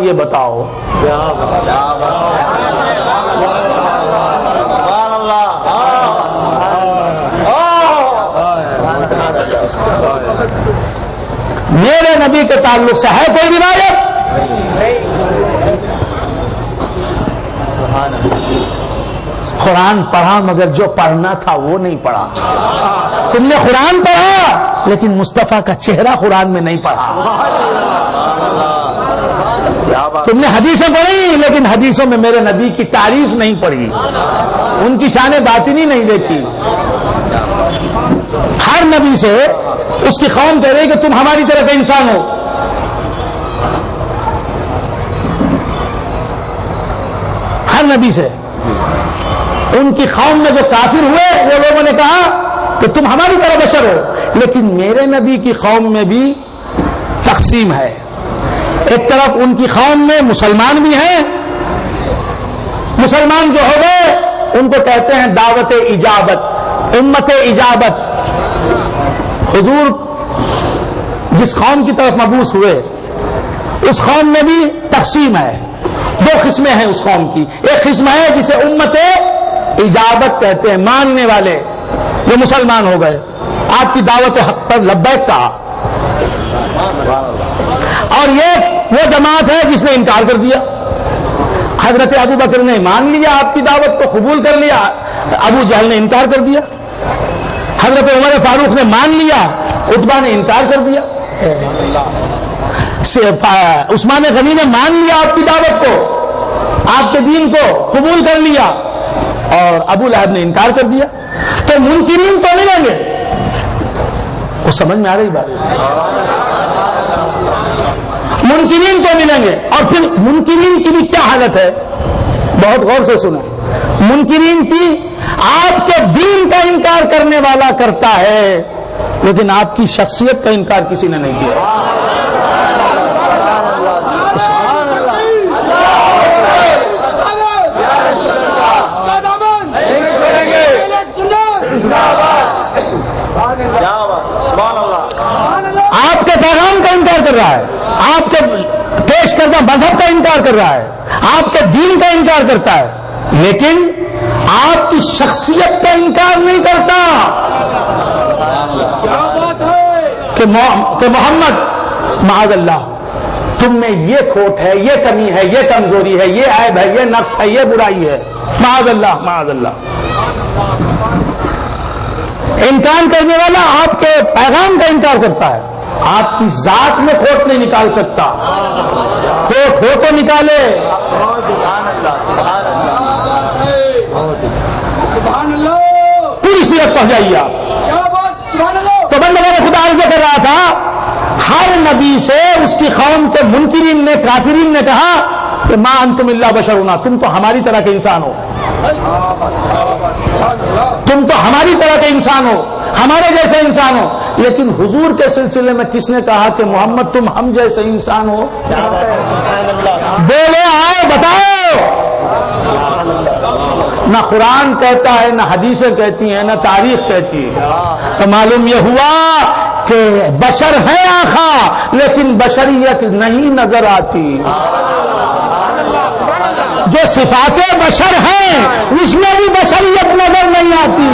یہ بتاؤ میرے نبی کے تعلق سے ہے کوئی روایت؟ قرآن پڑھا مگر جو پڑھنا تھا وہ نہیں پڑھا. تم نے قرآن پڑھا لیکن مصطفیٰ کا چہرہ قرآن میں نہیں پڑھا. تم نے حدیثیں پڑھی لیکن حدیثوں میں میرے نبی کی تعریف نہیں پڑھی, ان کی شان باطنی نہیں دیکھی. ہر نبی سے اس کی قوم کہہ رہی کہ تم ہماری طرح کا انسان ہو. ہر نبی سے ان کی قوم میں جو کافر ہوئے وہ لوگوں نے کہا کہ تم ہماری طرح بشر ہو, لیکن میرے نبی کی قوم میں بھی تقسیم ہے. ایک طرف ان کی قوم میں مسلمان بھی ہیں, مسلمان جو ہو گئے ان کو کہتے ہیں دعوت اجابت, امت اجابت. حضور جس قوم کی طرف مبعوث ہوئے اس قوم میں بھی تقسیم ہے, دو قسمیں ہیں اس قوم کی. ایک قسم ہے جسے امت اجابت کہتے ہیں, ماننے والے, وہ مسلمان ہو گئے, آپ کی دعوت حق پر لبیک کہا. اور یہ وہ جماعت ہے جس نے انکار کر دیا. حضرت ابو بکر نے مان لیا, آپ کی دعوت کو قبول کر لیا, ابو جہل نے انکار کر دیا. حضرت عمر فاروق نے مان لیا, عتبہ نے انکار کر دیا. عثمان غنی نے مان لیا آپ کی دعوت کو, آپ کے دین کو قبول کر لیا, اور ابو لہب نے انکار کر دیا. تو منکرین تو ملیں گے, وہ سمجھ میں آ رہی بات؟ منکرین تو ملیں گے. اور پھر منکرین کی بھی کیا حالت ہے, بہت غور سے سنیں. منکرین کی آپ کے دین کا انکار کرنے والا کرتا ہے لیکن آپ کی شخصیت کا انکار کسی نے نہیں کیا. آپ کے پیغام کا انکار کر رہا ہے, آپ کے پیش کردہ مذہب کا انکار کر رہا ہے, آپ کے دین کا انکار کرتا ہے, لیکن آپ کی شخصیت کا انکار نہیں کرتا. کہ محمد معاذ اللہ تم میں یہ کھوٹ ہے, یہ کمی ہے, یہ کمزوری ہے, یہ عیب ہے, یہ نقص ہے, یہ برائی ہے, معاذ اللہ معاذ اللہ. انکار کرنے والا آپ کے پیغام کا انکار کرتا ہے, آپ کی ذات میں کھوٹ نہیں نکال سکتا. کھوٹ ہو تو نکالے. پوری سیرت پہنچائیے آپ. تو بندگان خدا عرض کر رہا تھا, ہر نبی سے اس کی قوم کے منکرین نے, کافرین نے کہا کہ ما انتم الا بشرنا, تم تو ہماری طرح کے انسان ہو, تم تو ہماری طرح کے انسان ہو, ہمارے جیسے انسان ہو. لیکن حضور کے سلسلے میں کس نے کہا کہ محمد تم ہم جیسے انسان ہو؟ بولو, آؤ بتاؤ. نہ قرآن کہتا ہے, نہ حدیثیں کہتی ہیں, نہ تاریخ کہتی ہے. تو معلوم یہ ہوا کہ بشر ہے آقا لیکن بشریت نہیں نظر آتی. جو صفات بشر ہیں اس میں بھی بشریت نظر نہیں آتی.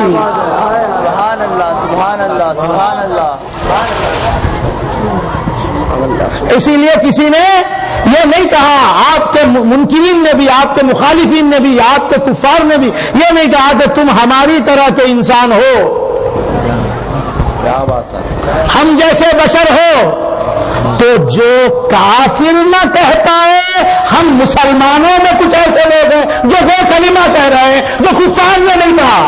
سبحان اللہ سبحان اللہ سبحان اللہ. اسی لیے کسی نے یہ نہیں کہا, آپ کے منکرین نے بھی, آپ کے مخالفین نے بھی, آپ کے کفار نے بھی یہ نہیں کہا کہ تم ہماری طرح کے انسان ہو, ہم جیسے بشر ہو. تو جو کافر نہ کہتا ہے ہم مسلمانوں میں کچھ ایسے لوگ ہیں جو وہ کلمہ کہہ رہے ہیں جو کفار نے نہیں کہا.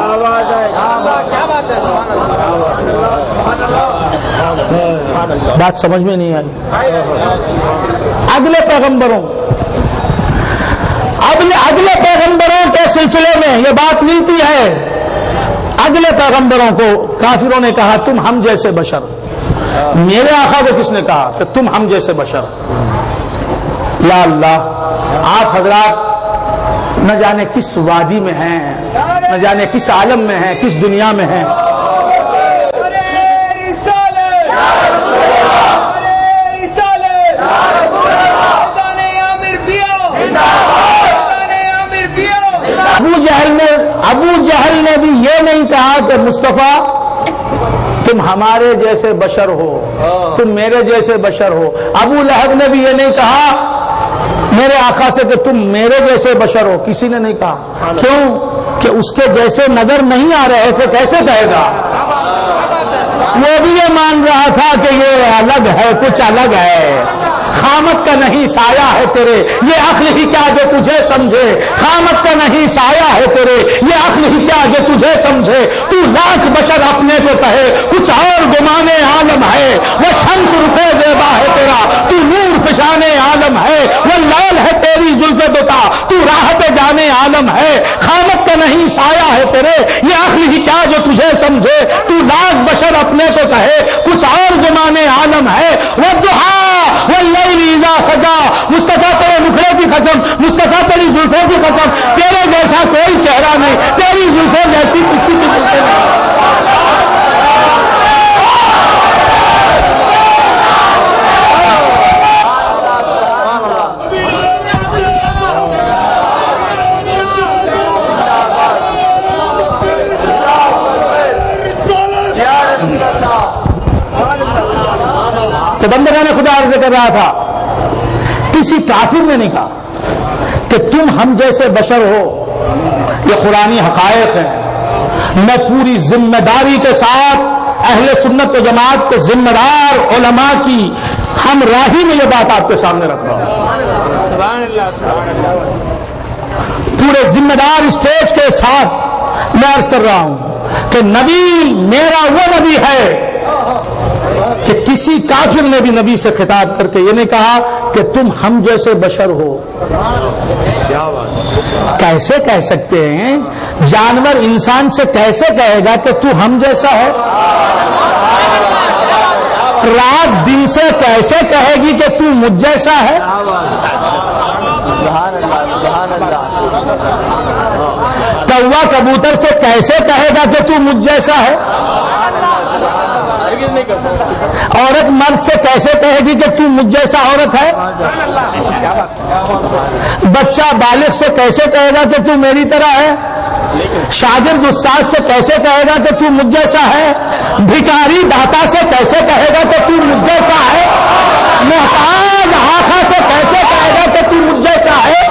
بات سمجھ میں نہیں آئی. اگلے پیغمبروں کے سلسلے میں یہ بات ملتی ہے. اگلے پیغمبروں کو کافروں نے کہا تم ہم جیسے بشر. میرے آقا کو کس نے کہا کہ تم ہم جیسے بشر؟ یا اللہ, آپ حضرات نہ جانے کس وادی میں ہیں, نہ جانے کس عالم میں ہیں, کس دنیا میں ہیں. نے بھی یہ نہیں کہا کہ مصطفیٰ تم ہمارے جیسے بشر ہو، تم میرے جیسے بشر ہو۔ ابو لہب نے بھی یہ نہیں کہا میرے آقا سے کہ تم میرے جیسے بشر ہو، کسی نے نہیں کہا۔ کیوں؟ کہ اس کے جیسے نظر نہیں آ رہے تھے، کیسے کہے گا؟ وہ بھی یہ مان رہا تھا کہ یہ الگ ہے، کچھ الگ ہے۔ خامت کا نہیں سایہ ہے تیرے، یہ عقل ہی کیا جو تجھے سمجھے۔ خامت کا نہیں سایہ ہے تیرے، یہ عقل ہی کیا جو تجھے سمجھے۔ تو لاکھ بشر اپنے کو کہے، کچھ اور گمان عالم ہے۔ وہ شمس رخ زیبا ہے تیرا، تو نور فشان عالم ہے۔ وہ لال ہے تیری زلف دوتا، تو راحت جانے عالم ہے۔ خامت کا نہیں سایہ ہے تیرے، یہ عقل ہی کیا جو تجھے سمجھے۔ تو لاکھ بشر اپنے کو کہے، کچھ اور گمان عالم ہے۔ وہ دہا واللیل اذا سجا، مصطفیٰ تیرے نخرے کی قسم، مصطفیٰ تیری زلفوں کی قسم، تیرے جیسا کوئی چہرہ نہیں، تیری زلفوں جیسی کسی کی زلفیں نہیں۔ تو بندگان خدا عرض کر رہا تھا، کسی کافر نے نہیں کہا کہ تم ہم جیسے بشر ہو۔ یہ قرآنی حقائق ہیں۔ میں پوری ذمہ داری کے ساتھ اہل سنت و جماعت کے ذمہ دار علماء کی ہمراہی میں یہ بات آپ کے سامنے رکھ رہا ہوں۔ پورے ذمہ دار اسٹیج کے ساتھ میں عرض کر رہا ہوں کہ نبی میرا وہ نبی ہے کہ کسی کافر نے بھی نبی سے خطاب کر کے یہ نہیں کہا کہ تم ہم جیسے بشر ہو۔ کیسے کہہ سکتے ہیں؟ جانور انسان سے کیسے کہے گا کہ تو ہم جیسا ہے؟ رات دن سے کیسے کہے گی کہ تو مجھ جیسا ہے؟ کوا کبوتر سے کیسے کہے گا کہ تو مجھ جیسا ہے؟ عورت مرد سے کیسے کہے گی کہ تو مجھ جیسا عورت ہے؟ بچہ بالغ سے کیسے کہے گا کہ تو میری طرح ہے؟ شاگرد استاد سے کیسے کہے گا کہ تو مجھ جیسا ہے؟ بھکاری داتا سے کیسے کہے گا کہ تو مجھ جیسا ہے؟ محتاج آقا سے کیسے کہے گا کہ تو مجھ جیسا ہے؟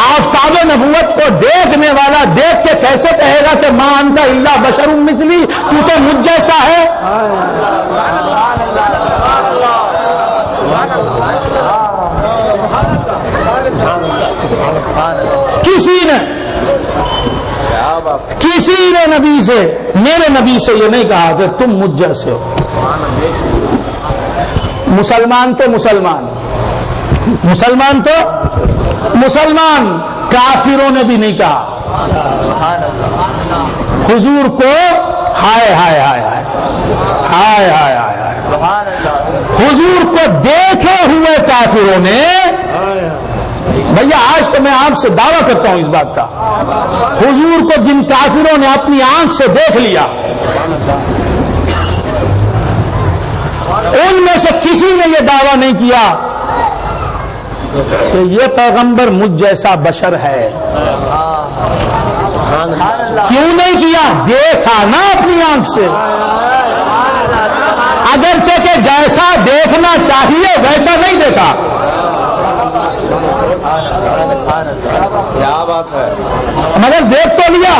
آفتاب نبوت کو دیکھنے والا دیکھ کے کیسے کہے گا کہ ما انت الا بشر مثلی، تو تو مجھ جیسا ہے؟ کسی نے نبی سے، میرے نبی سے یہ نہیں کہا کہ تم مجھ جیسے ہو۔ مسلمان تو مسلمان، مسلمان تو مسلمان، کافروں نے بھی نہیں کہا حضور کو ہائے ہائے ہائے ہائے ہائے ہائے ہائے، حضور کو دیکھے ہوئے کافروں نے، بھیا آج تو میں آپ سے دعویٰ کرتا ہوں اس بات کا، حضور کو جن کافروں نے اپنی آنکھ سے دیکھ لیا، ان میں سے کسی نے یہ دعویٰ نہیں کیا کہ یہ پیغمبر مجھ جیسا بشر ہے۔ کیوں نہیں کیا؟ دیکھا نا اپنی آنکھ سے، اگرچہ کہ جیسا دیکھنا چاہیے ویسا نہیں دیکھا۔ کیا بات ہے، مگر دیکھ تو لیا۔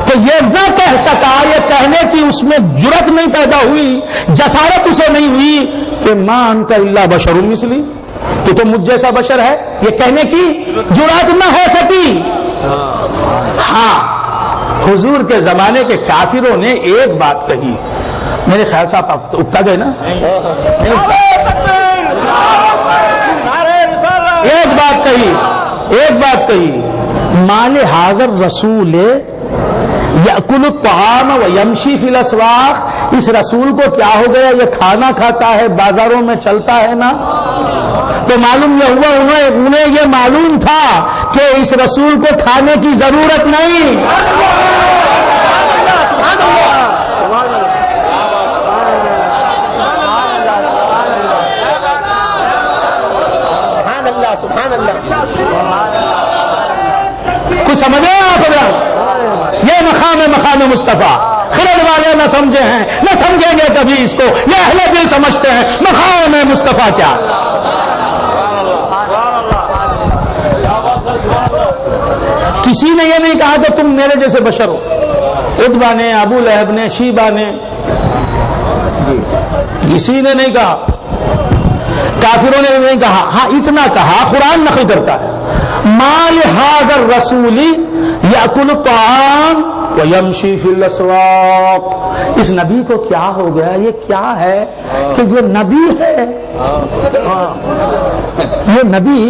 تو یہ نہ کہہ سکا، یہ کہنے کی اس میں جرأت نہیں پیدا ہوئی، جسارت اسے نہیں ہوئی کہ ما انت الا بشر مثلی، تو مجھ جیسا بشر ہے، یہ کہنے کی جرأت نہ ہو سکی۔ ہاں، حضور کے زمانے کے کافروں نے ایک بات کہی، میرے خیال سے آپ اکتا گئے نا، ایک بات کہی، مال حاضر رسول یأکل الطعام ویمشی فی الاسواق، اس رسول کو کیا ہو گیا، یہ کھانا کھاتا ہے بازاروں میں چلتا ہے نا۔ تو معلوم یہ ہوا انہیں یہ معلوم تھا کہ اس رسول کو کھانے کی ضرورت نہیں۔ کچھ سمجھ مصطفیٰ. خرد والے نہ سمجھے ہیں، نہ سمجھیں گے کبھی اس کو. یہ اہل دل سمجھتے ہیں مقام مصطفیٰ کیا. کسی نے یہ نہیں کہا کہ تم میرے جیسے بشر ہو. عتبہ نے، ابو لہب نے، شیبہ نے، کسی نے نہیں کہا. کافروں نے نہیں کہا. ہاں اتنا کہا، قرآن نقل کرتا ہے، ما لهذا الرسول یاکل الطعام ویمشی فی الاسواق. اس نبی کو کیا ہو گیا؟ یہ کیا ہے کہ یہ نبی ہے؟ یہ نبی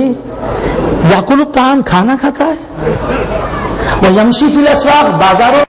یاکل الطعام کھانا کھاتا ہے، ویمشی فی الاسواق بازاروں